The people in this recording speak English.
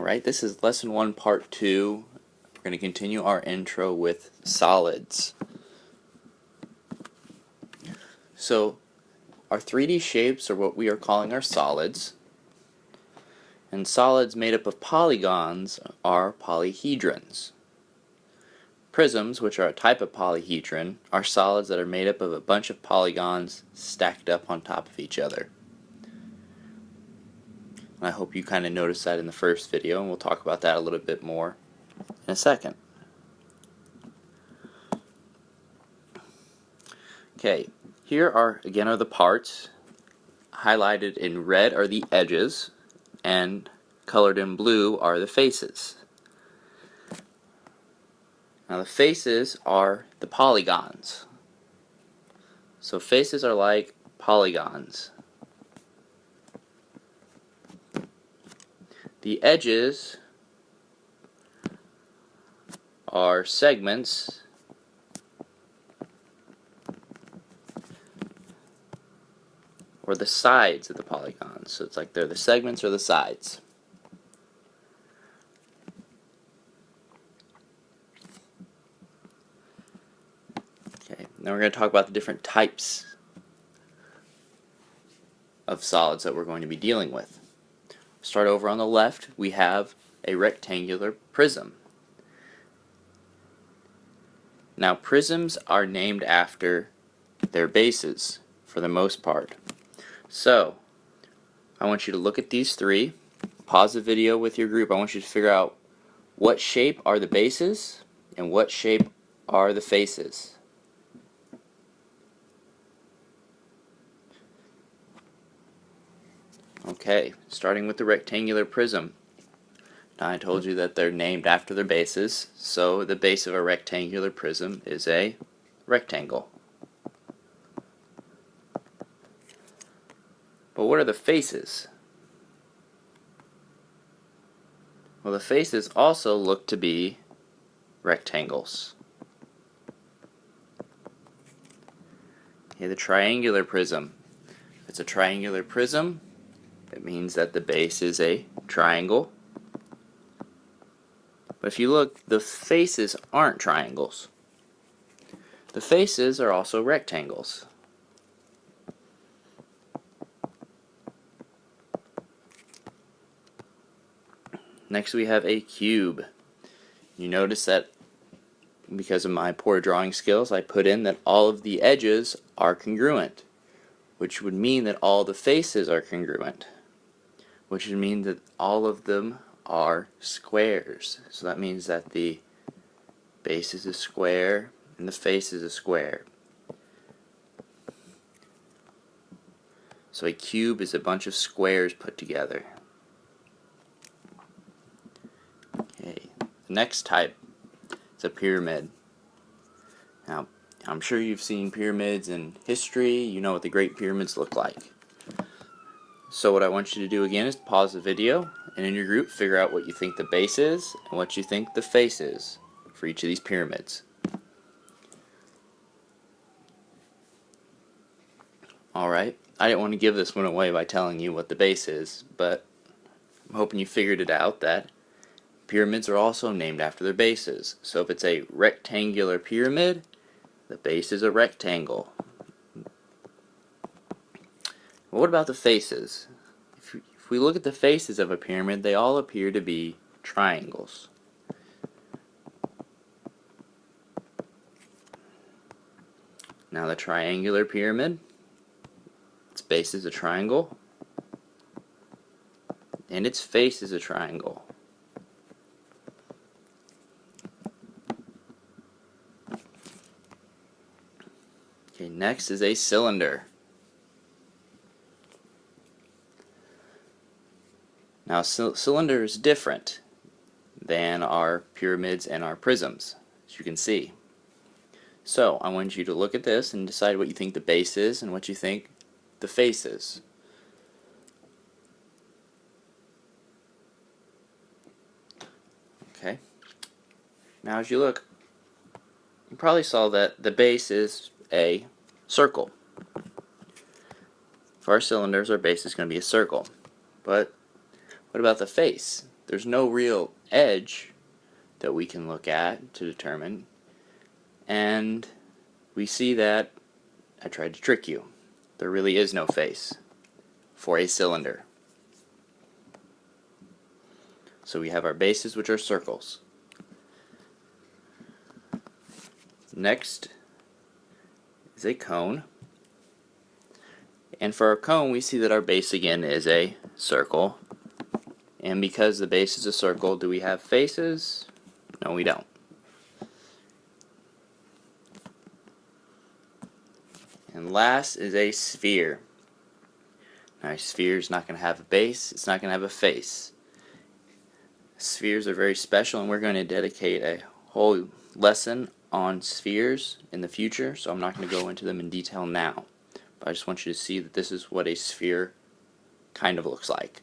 Alright, this is lesson 1 part 2. We're going to continue our intro with solids. So our 3D shapes are what we are calling our solids, and solids made up of polygons are polyhedrons. Prisms, which are a type of polyhedron, are solids that are made up of a bunch of polygons stacked up on top of each other. I hope you kind of noticed that in the first video, and we'll talk about that a little bit more in a second. Okay, here are the parts. Highlighted in red are the edges, and colored in blue are the faces. Now the faces are the polygons. So faces are like polygons. The edges are segments, or the sides of the polygons. So it's like they're the segments or the sides. Okay, now we're going to talk about the different types of solids that we're going to be dealing with. Start over on the left, we have a rectangular prism. Now prisms are named after their bases for the most part. So I want you to look at these three, pause the video with your group. I want you to figure out what shape are the bases and what shape are the faces. Okay, starting with the rectangular prism. Now I told you that they're named after their bases, so the base of a rectangular prism is a rectangle. But what are the faces? Well, the faces also look to be rectangles. Okay, the triangular prism. If it's a triangular prism, it means that the base is a triangle. But if you look, the faces aren't triangles. The faces are also rectangles. Next we have a cube. You notice that because of my poor drawing skills, I put in that all of the edges are congruent, which would mean that all the faces are congruent, which would mean that all of them are squares. So that means that the base is a square and the face is a square. So a cube is a bunch of squares put together. Okay, the next type is a pyramid. Now, I'm sure you've seen pyramids in history. You know what the Great Pyramids look like. So what I want you to do again is pause the video and in your group figure out what you think the base is and what you think the face is for each of these pyramids. Alright, I didn't want to give this one away by telling you what the base is, but I'm hoping you figured it out that pyramids are also named after their bases. So if it's a rectangular pyramid, the base is a rectangle. What about the faces? If we look at the faces of a pyramid, they all appear to be triangles. Now the triangular pyramid, its base is a triangle, and its face is a triangle. Okay, next is a cylinder. Now, cylinder is different than our pyramids and our prisms, as you can see. So, I want you to look at this and decide what you think the base is and what you think the face is. Okay. Now, as you look, you probably saw that the base is a circle. For our cylinders, our base is going to be a circle. But what about the face? there's no real edge that we can look at to determine, and we see that I tried to trick you. There really is no face for a cylinder. So we have our bases, which are circles. Next is a cone. And for our cone, we see that our base again is a circle. And because the base is a circle, do we have faces? No, we don't. And last is a sphere. Now, a sphere is not going to have a base, it's not going to have a face. Spheres are very special, and we're going to dedicate a whole lesson on spheres in the future, so I'm not going to go into them in detail now. But I just want you to see that this is what a sphere kind of looks like.